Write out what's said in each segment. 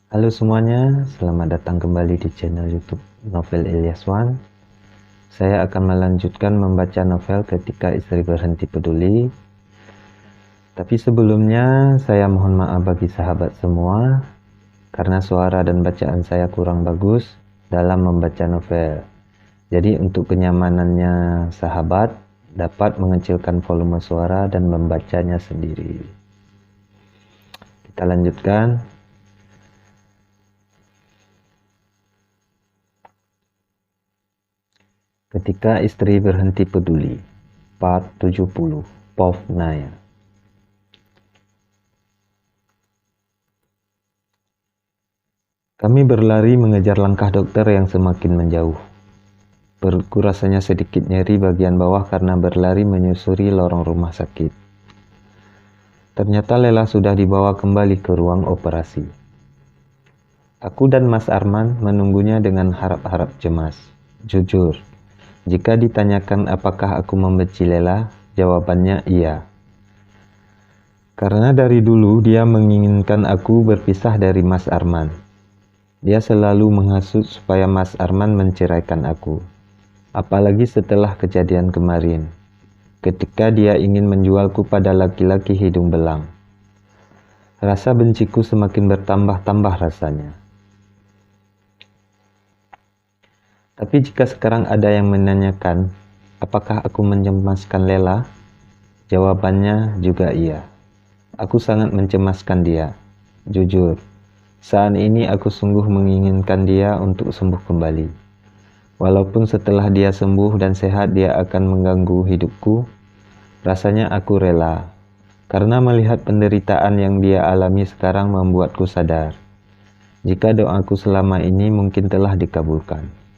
Halo semuanya, selamat datang kembali di channel YouTube Novel Ilyas Wan. Saya akan melanjutkan membaca novel Ketika Istri Berhenti Peduli. Tapi sebelumnya, saya mohon maaf bagi sahabat semua karena suara dan bacaan saya kurang bagus dalam membaca novel. Jadi untuk kenyamanannya sahabat, dapat mengecilkan volume suara dan membacanya sendiri. Kita lanjutkan. Ketika Istri Berhenti Peduli, Part 70, Povnaya. Kami berlari mengejar langkah dokter yang semakin menjauh. Perutku rasanya sedikit nyeri bagian bawah karena berlari menyusuri lorong rumah sakit. Ternyata Lela sudah dibawa kembali ke ruang operasi. Aku dan Mas Arman menunggunya dengan harap-harap cemas. Jujur, jika ditanyakan apakah aku membenci Lela, jawabannya iya. Karena dari dulu dia menginginkan aku berpisah dari Mas Arman. Dia selalu menghasut supaya Mas Arman menceraikan aku. Apalagi setelah kejadian kemarin, ketika dia ingin menjualku pada laki-laki hidung belang. Rasa benciku semakin bertambah-tambah rasanya. Tapi jika sekarang ada yang menanyakan, apakah aku mencemaskan Lela? Jawabannya juga iya. Aku sangat mencemaskan dia. Jujur, saat ini aku sungguh menginginkan dia untuk sembuh kembali. Walaupun setelah dia sembuh dan sehat dia akan mengganggu hidupku, rasanya aku rela. Karena melihat penderitaan yang dia alami sekarang membuatku sadar. Jika doaku selama ini mungkin telah dikabulkan.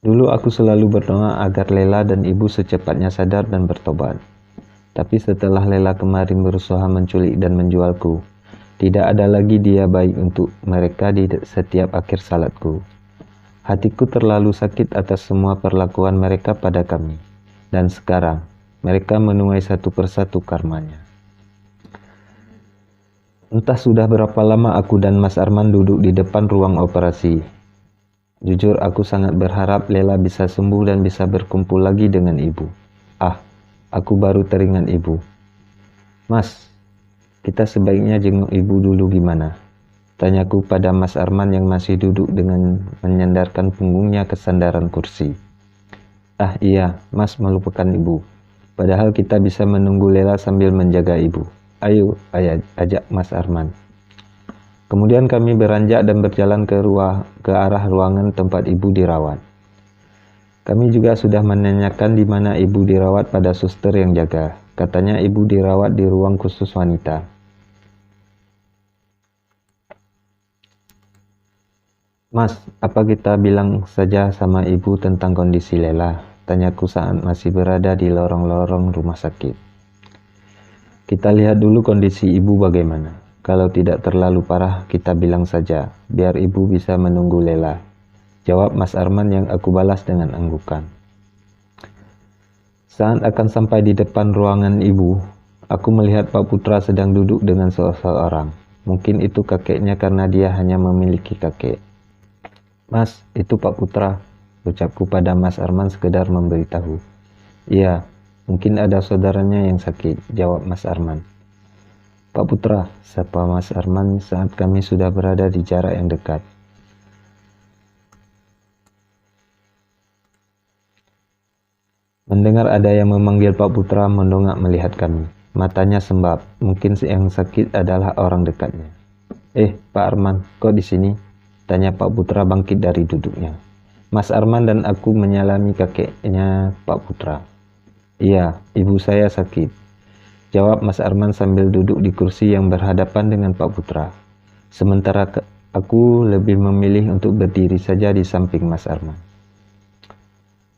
Dulu aku selalu berdoa agar Lela dan ibu secepatnya sadar dan bertobat. Tapi setelah Lela kemarin berusaha menculik dan menjualku, tidak ada lagi dia baik untuk mereka di setiap akhir salatku. Hatiku terlalu sakit atas semua perlakuan mereka pada kami. Dan sekarang, mereka menuai satu persatu karmanya. Entah sudah berapa lama aku dan Mas Arman duduk di depan ruang operasi. Jujur aku sangat berharap Lela bisa sembuh dan bisa berkumpul lagi dengan ibu. Aku baru teringat ibu. Mas, kita sebaiknya jenguk ibu dulu gimana? Tanyaku pada Mas Arman yang masih duduk dengan menyandarkan punggungnya ke sandaran kursi. Iya, Mas melupakan ibu. Padahal kita bisa menunggu Lela sambil menjaga ibu. Ayo, ajak Mas Arman. Kemudian kami beranjak dan berjalan ke arah ruangan tempat ibu dirawat. Kami juga sudah menanyakan di mana ibu dirawat pada suster yang jaga. Katanya ibu dirawat di ruang khusus wanita. Mas, apa kita bilang saja sama ibu tentang kondisi Lela? Tanyaku saat masih berada di lorong-lorong rumah sakit. Kita lihat dulu kondisi ibu bagaimana. Kalau tidak terlalu parah, kita bilang saja, biar ibu bisa menunggu Lela. Jawab Mas Arman yang aku balas dengan anggukan. Saat akan sampai di depan ruangan ibu, aku melihat Pak Putra sedang duduk dengan seseorang. Mungkin itu kakeknya karena dia hanya memiliki kakek. Mas, itu Pak Putra, ucapku pada Mas Arman sekedar memberitahu. Iya, mungkin ada saudaranya yang sakit, jawab Mas Arman. Pak Putra, sapa Mas Arman saat kami sudah berada di jarak yang dekat. Mendengar ada yang memanggil Pak Putra mendongak melihat kami. Matanya sembab, mungkin yang sakit adalah orang dekatnya. Pak Arman, kok di sini? Tanya Pak Putra bangkit dari duduknya. Mas Arman dan aku menyalami kakeknya Pak Putra. Iya, ibu saya sakit. Jawab Mas Arman sambil duduk di kursi yang berhadapan dengan Pak Putra. Sementara aku lebih memilih untuk berdiri saja di samping Mas Arman.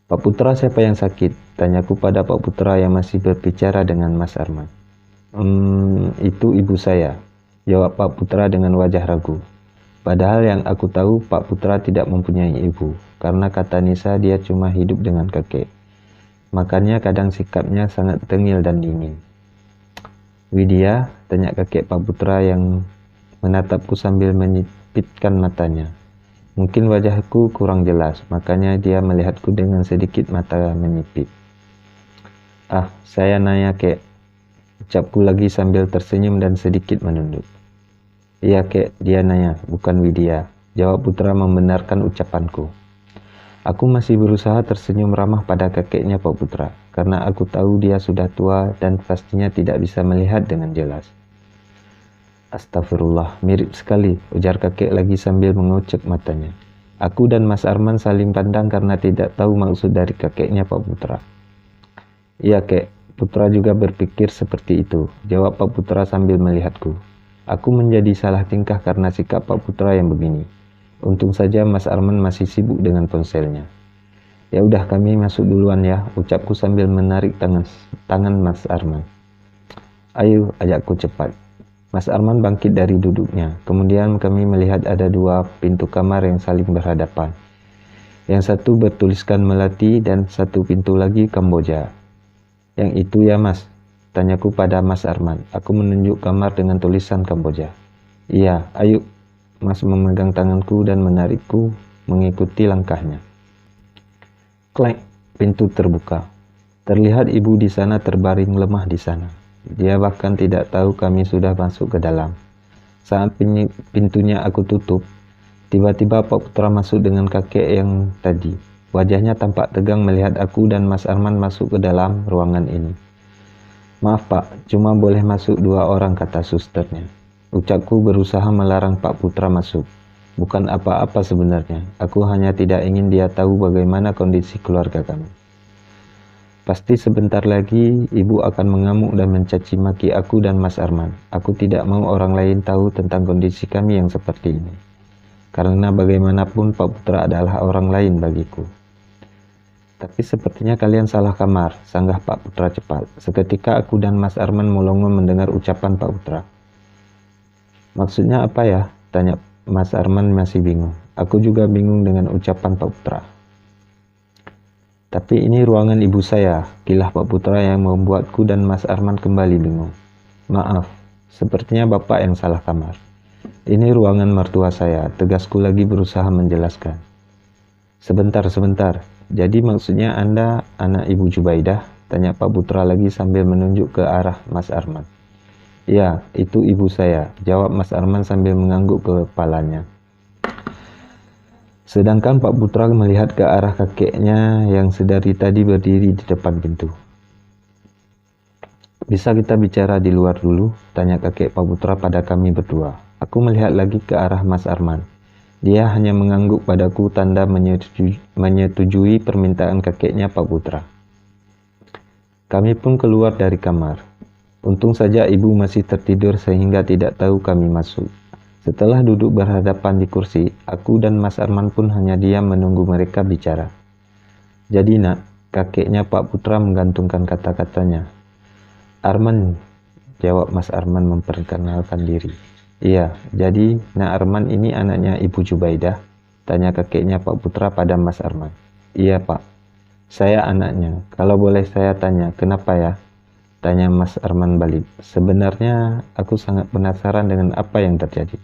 Pak Putra, siapa yang sakit? Tanyaku pada Pak Putra yang masih berbicara dengan Mas Arman. Itu ibu saya, jawab Pak Putra dengan wajah ragu. Padahal yang aku tahu Pak Putra tidak mempunyai ibu, karena kata Nisa dia cuma hidup dengan kakek. Makanya kadang sikapnya sangat tengil dan dingin. Widya, tanya kakek Pak Putra yang menatapku sambil menyipitkan matanya. Mungkin wajahku kurang jelas, makanya dia melihatku dengan sedikit mata menyipit. "Ah, saya nanya kek," ucapku lagi sambil tersenyum dan sedikit menunduk. "Iya kek, dia nanya, bukan Widya," jawab Putra membenarkan ucapanku. Aku masih berusaha tersenyum ramah pada kakeknya Pak Putra, karena aku tahu dia sudah tua dan pastinya tidak bisa melihat dengan jelas. "Astagfirullah, mirip sekali," ujar kakek lagi sambil mengucek matanya. Aku dan Mas Arman saling pandang karena tidak tahu maksud dari kakeknya Pak Putra. "Iya kek, Putra juga berpikir seperti itu," jawab Pak Putra sambil melihatku. Aku menjadi salah tingkah karena sikap Pak Putra yang begini. Untung saja Mas Arman masih sibuk dengan ponselnya. "Ya udah, kami masuk duluan ya," ucapku sambil menarik tangan Mas Arman. "Ayo," ajakku cepat. Mas Arman bangkit dari duduknya. Kemudian kami melihat ada dua pintu kamar yang saling berhadapan. Yang satu bertuliskan Melati dan satu pintu lagi Kamboja. "Yang itu ya Mas?" tanyaku pada Mas Arman. Aku menunjuk kamar dengan tulisan Kamboja. "Iya, ayo." Mas memegang tanganku dan menarikku mengikuti langkahnya. Klek, pintu terbuka. Terlihat ibu di sana terbaring lemah di sana. Dia bahkan tidak tahu kami sudah masuk ke dalam. Saat pintunya aku tutup, tiba-tiba Pak Putra masuk dengan kakek yang tadi. Wajahnya tampak tegang melihat aku dan Mas Arman masuk ke dalam ruangan ini. "Maaf Pak, cuma boleh masuk 2 orang," kata susternya. Ucapku berusaha melarang Pak Putra masuk. Bukan apa-apa sebenarnya, aku hanya tidak ingin dia tahu bagaimana kondisi keluarga kami. Pasti sebentar lagi ibu akan mengamuk dan mencaci maki aku dan Mas Arman. Aku tidak mau orang lain tahu tentang kondisi kami yang seperti ini. Karena bagaimanapun Pak Putra adalah orang lain bagiku. "Tapi sepertinya kalian salah kamar," sanggah Pak Putra cepat. Seketika aku dan Mas Arman melongo mendengar ucapan Pak Putra. "Maksudnya apa ya?" tanya Mas Arman masih bingung. Aku juga bingung dengan ucapan Pak Putra. "Tapi ini ruangan ibu saya," kilah Pak Putra yang membuatku dan Mas Arman kembali bingung. "Maaf, sepertinya Bapak yang salah kamar. Ini ruangan mertua saya," tegasku lagi berusaha menjelaskan. Sebentar. Jadi maksudnya Anda anak Ibu Jubaidah?" tanya Pak Putra lagi sambil menunjuk ke arah Mas Arman. "Ya, itu ibu saya," jawab Mas Arman sambil mengangguk kepalanya. Sedangkan Pak Putra melihat ke arah kakeknya yang sedari tadi berdiri di depan pintu. "Bisa kita bicara di luar dulu?" tanya kakek Pak Putra pada kami berdua. Aku melihat lagi ke arah Mas Arman. Dia hanya mengangguk padaku tanda menyetujui permintaan kakeknya Pak Putra. Kami pun keluar dari kamar. Untung saja ibu masih tertidur sehingga tidak tahu kami masuk. Setelah duduk berhadapan di kursi, aku dan Mas Arman pun hanya diam menunggu mereka bicara. "Jadi nak," kakeknya Pak Putra menggantungkan kata-katanya. "Arman," jawab Mas Arman memperkenalkan diri. "Iya, jadi nak Arman ini anaknya Ibu Jubaidah?" tanya kakeknya Pak Putra pada Mas Arman. "Iya Pak, saya anaknya. Kalau boleh saya tanya, kenapa ya?" tanya Mas Arman balik. "Sebenarnya aku sangat penasaran dengan apa yang terjadi.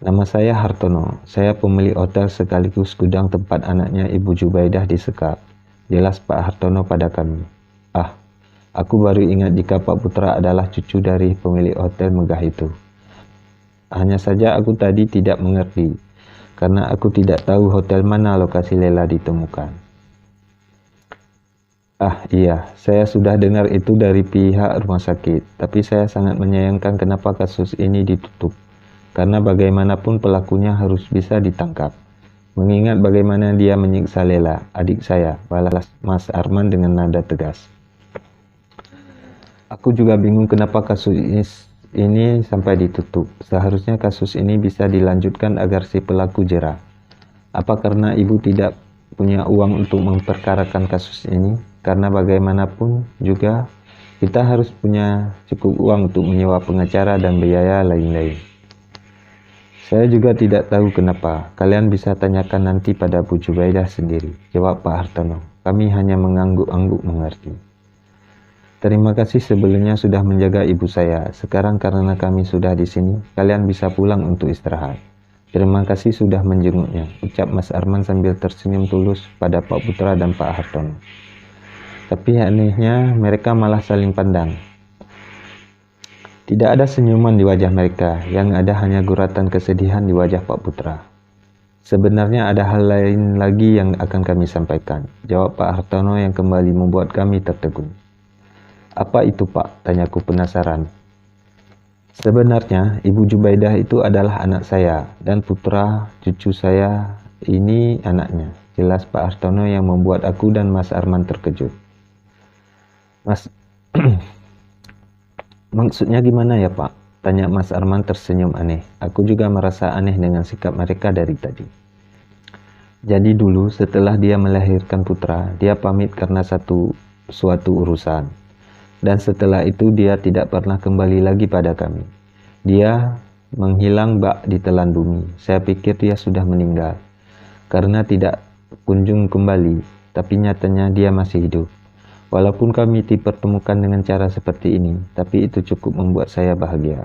Nama saya Hartono. Saya pemilik hotel sekaligus gudang tempat anaknya Ibu Jubaidah disekap," jelas Pak Hartono pada kami. Ah, aku baru ingat jika Pak Putra adalah cucu dari pemilik hotel megah itu. Hanya saja aku tadi tidak mengerti, karena aku tidak tahu hotel mana lokasi Lela ditemukan. "Ah iya, saya sudah dengar itu dari pihak rumah sakit, tapi saya sangat menyayangkan kenapa kasus ini ditutup, karena bagaimanapun pelakunya harus bisa ditangkap. Mengingat bagaimana dia menyiksa Lela, adik saya," balas Mas Arman dengan nada tegas. "Aku juga bingung kenapa kasus ini sampai ditutup. Seharusnya kasus ini bisa dilanjutkan agar si pelaku jera. Apa karena ibu tidak punya uang untuk memperkarakan kasus ini? Karena bagaimanapun juga kita harus punya cukup uang untuk menyewa pengacara dan biaya lain-lain." "Saya juga tidak tahu kenapa. Kalian bisa tanyakan nanti pada Bu Jubaidah sendiri," jawab Pak Hartono. Kami hanya mengangguk-angguk mengerti. Terima kasih sebelumnya sudah menjaga ibu saya. Sekarang karena kami sudah di sini, kalian bisa pulang untuk istirahat. Terima kasih sudah menjenguknya, ucap Mas Arman sambil tersenyum tulus pada Pak Putra dan Pak Hartono. Tapi anehnya mereka malah saling pandang. Tidak ada senyuman di wajah mereka, yang ada hanya guratan kesedihan di wajah Pak Putra. Sebenarnya ada hal lain lagi yang akan kami sampaikan, jawab Pak Hartono yang kembali membuat kami tertegun. Apa itu Pak? Tanyaku penasaran. Sebenarnya Ibu Jubaidah itu adalah anak saya dan putra cucu saya ini anaknya. Jelas Pak Hartono yang membuat aku dan Mas Arman terkejut. Mas, maksudnya gimana ya Pak? Tanya Mas Arman tersenyum aneh. Aku juga merasa aneh dengan sikap mereka dari tadi. Jadi dulu setelah dia melahirkan putra, dia pamit karena suatu urusan. Dan setelah itu dia tidak pernah kembali lagi pada kami. Dia menghilang bak di telan bumi. Saya pikir dia sudah meninggal. Karena tidak kunjung kembali, tapi nyatanya dia masih hidup. Walaupun kami dipertemukan dengan cara seperti ini, tapi itu cukup membuat saya bahagia.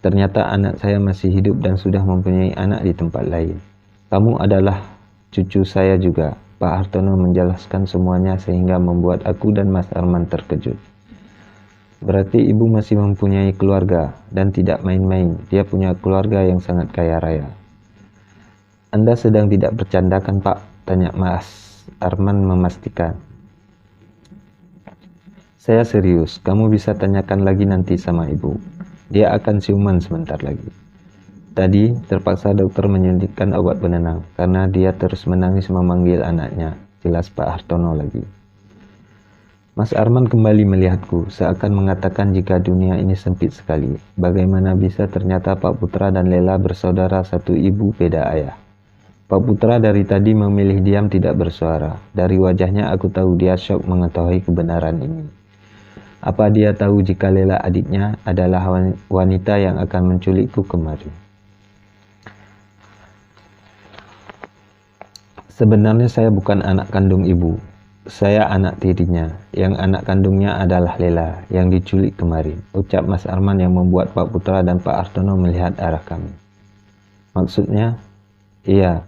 Ternyata anak saya masih hidup dan sudah mempunyai anak di tempat lain. Kamu adalah cucu saya juga. Pak Hartono menjelaskan semuanya sehingga membuat aku dan Mas Arman terkejut. Berarti ibu masih mempunyai keluarga dan tidak main-main. Dia punya keluarga yang sangat kaya raya. Anda sedang tidak bercanda kan Pak? Tanya Mas Arman memastikan. Saya serius, kamu bisa tanyakan lagi nanti sama ibu. Dia akan siuman sebentar lagi. Tadi terpaksa dokter menyuntikkan obat penenang karena dia terus menangis memanggil anaknya. Jelas Pak Hartono lagi. Mas Arman kembali melihatku, seakan mengatakan jika dunia ini sempit sekali. Bagaimana bisa ternyata Pak Putra dan Lela bersaudara satu ibu beda ayah. Pak Putra dari tadi memilih diam tidak bersuara. Dari wajahnya aku tahu dia syok mengetahui kebenaran ini. Apa dia tahu jika Lela adiknya adalah wanita yang akan menculikku kemarin? Sebenarnya saya bukan anak kandung ibu. Saya anak tirinya, yang anak kandungnya adalah Lela, yang diculik kemarin, ucap Mas Arman yang membuat Pak Putra dan Pak Hartono melihat arah kami. Maksudnya? Iya,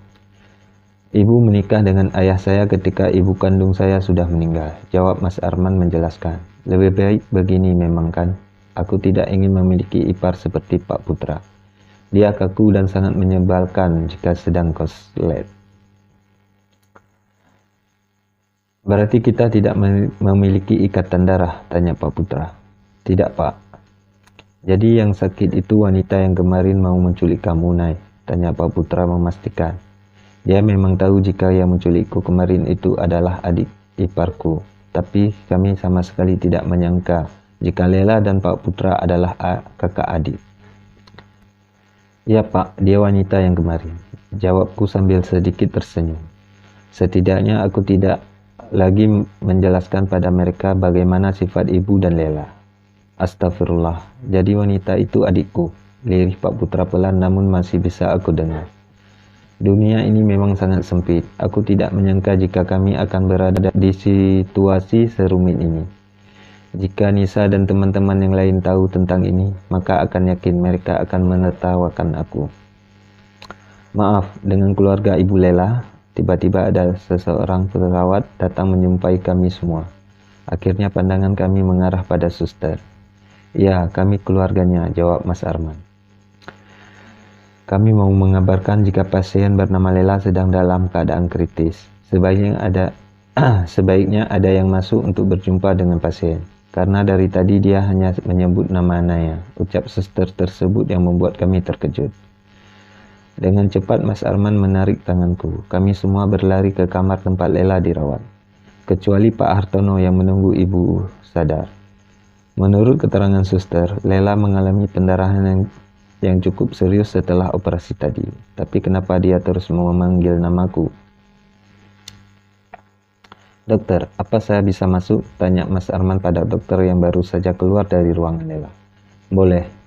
ibu menikah dengan ayah saya ketika ibu kandung saya sudah meninggal, jawab Mas Arman menjelaskan. Lebih baik begini memang kan, aku tidak ingin memiliki ipar seperti Pak Putra. Dia kaku dan sangat menyebalkan jika sedang koslet. Berarti kita tidak memiliki ikatan darah, tanya Pak Putra. Tidak Pak. Jadi yang sakit itu wanita yang kemarin mau menculik kamu, Nay, tanya Pak Putra memastikan. Dia memang tahu jika yang menculikku kemarin itu adalah adik iparku. Tapi kami sama sekali tidak menyangka jika Lela dan Pak Putra adalah kakak adik. Ya Pak, dia wanita yang kemarin, jawabku sambil sedikit tersenyum. Setidaknya aku tidak lagi menjelaskan pada mereka bagaimana sifat ibu dan Lela. Astagfirullah, jadi wanita itu adikku, lirih Pak Putra pelan namun masih bisa aku dengar. Dunia ini memang sangat sempit, aku tidak menyangka jika kami akan berada di situasi serumit ini. Jika Nisa dan teman-teman yang lain tahu tentang ini, maka akan yakin mereka akan menertawakan aku. Maaf, dengan keluarga Ibu Lela. Tiba-tiba ada seseorang perawat datang menjumpai kami semua. Akhirnya pandangan kami mengarah pada suster. Ya, kami keluarganya, jawab Mas Arman. Kami mau mengabarkan jika pasien bernama Lela sedang dalam keadaan kritis. Sebaiknya ada yang masuk untuk berjumpa dengan pasien. Karena dari tadi dia hanya menyebut nama Naya, ucap suster tersebut yang membuat kami terkejut. Dengan cepat Mas Arman menarik tanganku. Kami semua berlari ke kamar tempat Lela dirawat. Kecuali Pak Hartono yang menunggu ibu sadar. Menurut keterangan suster, Lela mengalami pendarahan yang cukup serius setelah operasi tadi. Tapi kenapa dia terus memanggil namaku? Dokter, apa saya bisa masuk? Tanya Mas Arman pada dokter yang baru saja keluar dari ruangan Lela. Boleh.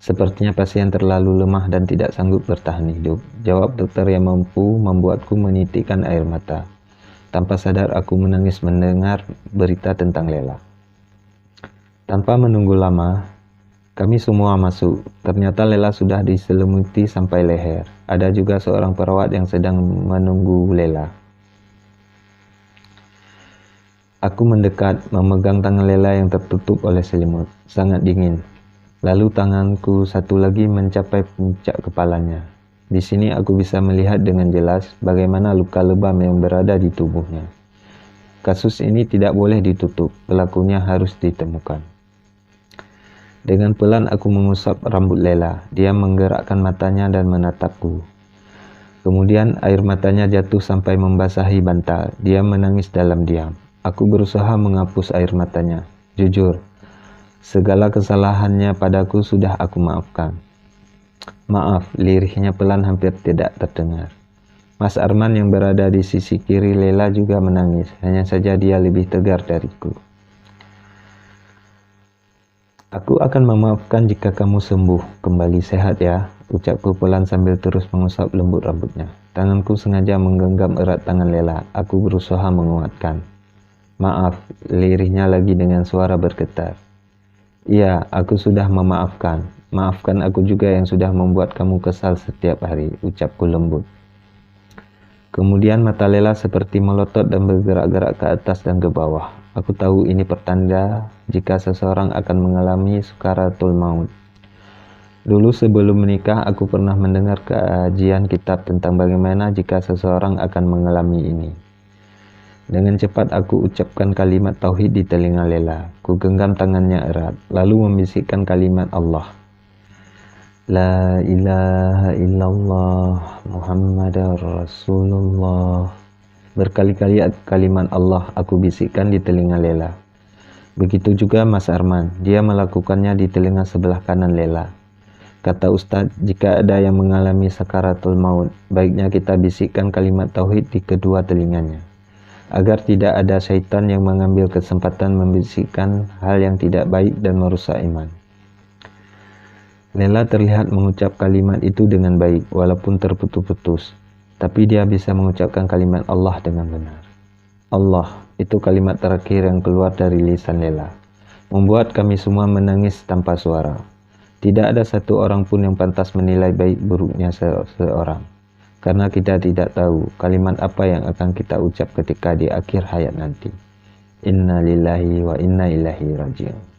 Sepertinya pasien terlalu lemah dan tidak sanggup bertahan hidup, jawab dokter yang mampu membuatku menitikkan air mata. Tanpa sadar aku menangis mendengar berita tentang Lela. Tanpa menunggu lama, kami semua masuk. Ternyata Lela sudah diselimuti sampai leher. Ada juga seorang perawat yang sedang menunggu Lela. Aku mendekat, memegang tangan Lela yang tertutup oleh selimut. Sangat dingin. Lalu tanganku satu lagi mencapai puncak kepalanya. Di sini aku bisa melihat dengan jelas bagaimana luka lebam yang berada di tubuhnya. Kasus ini tidak boleh ditutup, pelakunya harus ditemukan. Dengan pelan aku mengusap rambut Lela. Dia menggerakkan matanya dan menatapku. Kemudian air matanya jatuh sampai membasahi bantal. Dia menangis dalam diam. Aku berusaha menghapus air matanya. Jujur, segala kesalahannya padaku sudah aku maafkan. Maaf, lirihnya pelan hampir tidak terdengar. Mas Arman yang berada di sisi kiri Lela juga menangis. Hanya saja dia lebih tegar dariku. Aku akan memaafkan jika kamu sembuh, kembali sehat ya, ucapku pelan sambil terus mengusap lembut rambutnya. Tanganku sengaja menggenggam erat tangan Lela. Aku berusaha menguatkan. Maaf, lirihnya lagi dengan suara bergetar. Iya, aku sudah memaafkan. Maafkan aku juga yang sudah membuat kamu kesal setiap hari, ucapku lembut. Kemudian mata Lela seperti melotot dan bergerak-gerak ke atas dan ke bawah. Aku tahu ini pertanda jika seseorang akan mengalami sukaratul maut. Dulu sebelum menikah, aku pernah mendengar kajian kitab tentang bagaimana jika seseorang akan mengalami ini. Dengan cepat aku ucapkan kalimat tauhid di telinga Lela. Ku genggam tangannya erat, lalu membisikkan kalimat Allah. La ilaha illallah Muhammadar Rasulullah. Berkali-kali kalimat Allah aku bisikkan di telinga Lela. Begitu juga Mas Arman, dia melakukannya di telinga sebelah kanan Lela. Kata Ustadz, jika ada yang mengalami sakaratul maut, baiknya kita bisikkan kalimat tauhid di kedua telinganya, agar tidak ada syaitan yang mengambil kesempatan membisikkan hal yang tidak baik dan merusak iman. Lela terlihat mengucap kalimat itu dengan baik, walaupun terputus-putus. Tapi dia bisa mengucapkan kalimat Allah dengan benar. Allah, itu kalimat terakhir yang keluar dari lisan Lela, membuat kami semua menangis tanpa suara. Tidak ada satu orang pun yang pantas menilai baik buruknya seseorang, karena kita tidak tahu kalimat apa yang akan kita ucap ketika di akhir hayat nanti. Inna lillahi wa inna ilaihi raji'un.